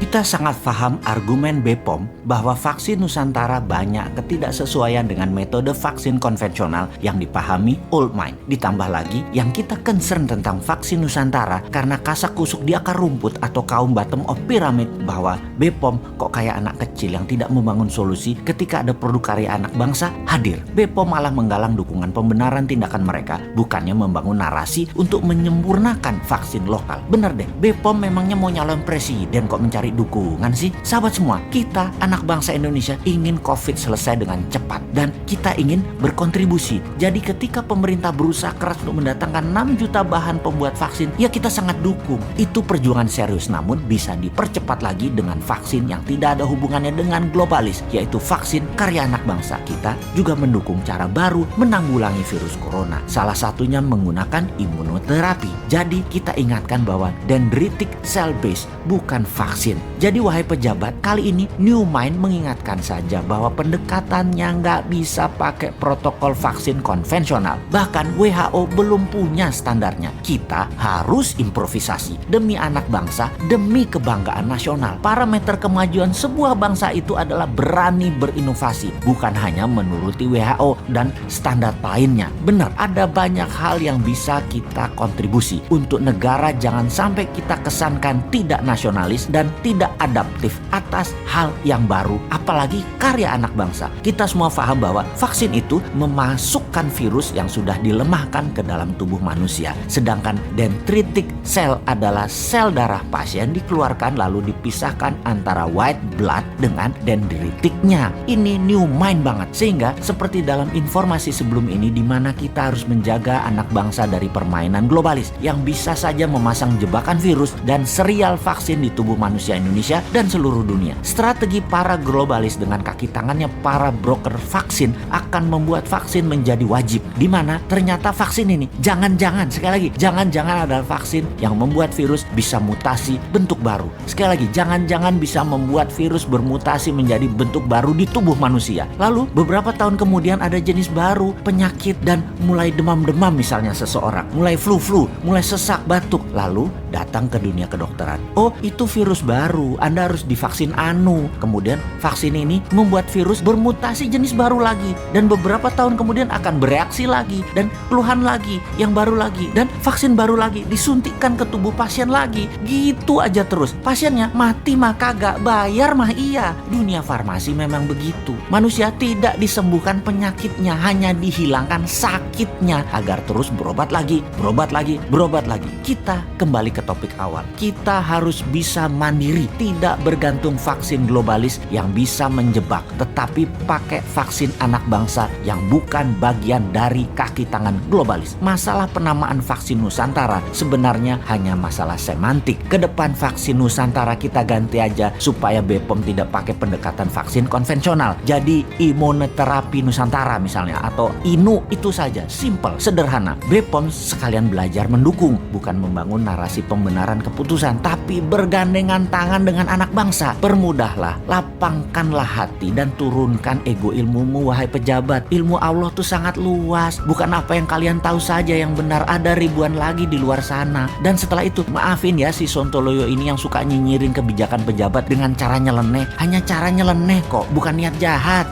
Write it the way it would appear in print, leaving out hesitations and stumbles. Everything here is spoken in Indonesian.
Kita sangat paham argumen BPOM bahwa vaksin Nusantara banyak ketidaksesuaian dengan metode vaksin konvensional yang dipahami old mind. Ditambah lagi yang kita concern tentang vaksin Nusantara karena kasak-kusuk di akar rumput atau kaum bottom of pyramid bahwa BPOM kok kayak anak kecil yang tidak membangun solusi ketika ada produk karya anak bangsa hadir. BPOM malah menggalang dukungan pembenaran tindakan mereka, bukannya membangun narasi untuk menyempurnakan vaksin lokal. Bener deh, BPOM memangnya mau nyalon presiden kok mencari dukungan sih? Sahabat semua, kita anak bangsa Indonesia ingin COVID selesai dengan cepat dan kita ingin berkontribusi. Jadi ketika pemerintah berusaha keras untuk mendatangkan 6 juta bahan pembuat vaksin, ya kita sangat dukung. Itu perjuangan serius, namun bisa dipercepat lagi dengan vaksin yang tidak ada hubungannya dengan globalis, yaitu vaksin karya anak bangsa. Kita juga mendukung cara baru menanggulangi virus corona. Salah satunya menggunakan imunoterapi. Jadi kita ingatkan bahwa dendritic cell base bukan vaksin. Jadi wahai pejabat, kali ini New Mind mengingatkan saja bahwa pendekatannya nggak bisa pakai protokol vaksin konvensional. Bahkan WHO belum punya standarnya. Kita harus improvisasi demi anak bangsa, demi kebanggaan nasional. Parameter kemajuan sebuah bangsa itu adalah berani berinovasi, bukan hanya menuruti WHO dan standar lainnya. Benar, ada banyak hal yang bisa kita kontribusi untuk negara. Jangan sampai kita kesankan tidak nasionalis dan tidak adaptif atas hal yang baru, apalagi karya anak bangsa. Kita semua paham bahwa vaksin itu memasukkan virus yang sudah dilemahkan ke dalam tubuh manusia. Sedangkan dendritic cell adalah sel darah pasien dikeluarkan lalu dipisahkan antara white blood dengan dendritiknya. Ini new mind banget. Sehingga seperti dalam informasi sebelum ini, di mana kita harus menjaga anak bangsa dari permainan globalis yang bisa saja memasang jebakan virus dan serial vaksin di tubuh manusia Indonesia dan seluruh dunia. Strategi para globalis dengan kaki tangannya para broker vaksin akan membuat vaksin menjadi wajib, di mana ternyata vaksin ini jangan-jangan, sekali lagi, jangan-jangan adalah vaksin yang membuat virus bisa mutasi bentuk baru. Sekali lagi, jangan-jangan bisa membuat virus bermutasi menjadi bentuk baru di tubuh manusia. Lalu beberapa tahun kemudian ada jenis baru penyakit dan mulai demam-demam misalnya seseorang, mulai flu-flu, mulai sesak batuk, lalu datang ke dunia kedokteran. Oh, itu virus baru, Anda harus divaksin anu. Kemudian vaksin ini membuat virus bermutasi jenis baru lagi, dan beberapa tahun kemudian akan bereaksi lagi, dan keluhan lagi, yang baru lagi, dan vaksin baru lagi disuntikkan ke tubuh pasien lagi. Gitu aja terus. Pasiennya mati mah kagak, bayar mah iya. Dunia farmasi memang begitu. Manusia tidak disembuhkan penyakitnya, hanya dihilangkan sakitnya agar terus berobat lagi, berobat lagi, berobat lagi. Kita kembali ke topik awal. Kita harus bisa mandiri, tidak bergantung vaksin globalis yang bisa menjebak, tetapi pakai vaksin anak bangsa yang bukan bagian dari kaki tangan globalis. Masalah penamaan vaksin Nusantara sebenarnya hanya masalah semantik. Kedepan vaksin Nusantara kita ganti aja supaya BPOM tidak pakai pendekatan vaksin konvensional. Jadi imunoterapi Nusantara misalnya, atau INU, itu saja. Simple, sederhana. BPOM sekalian belajar mendukung, bukan membangun narasi pembenaran keputusan, tapi bergandengan tangan dengan anak bangsa. Permudahlah, lapangkanlah hati dan turunkan ego ilmumu wahai pejabat. Ilmu Allah tuh sangat luas, bukan apa yang kalian tahu saja yang benar, ada ribuan lagi di luar sana. Dan setelah itu, maafin ya si Sontoloyo ini yang suka nyinyirin kebijakan pejabat dengan cara nyeleneh. Hanya cara nyeleneh kok, bukan niat jahat.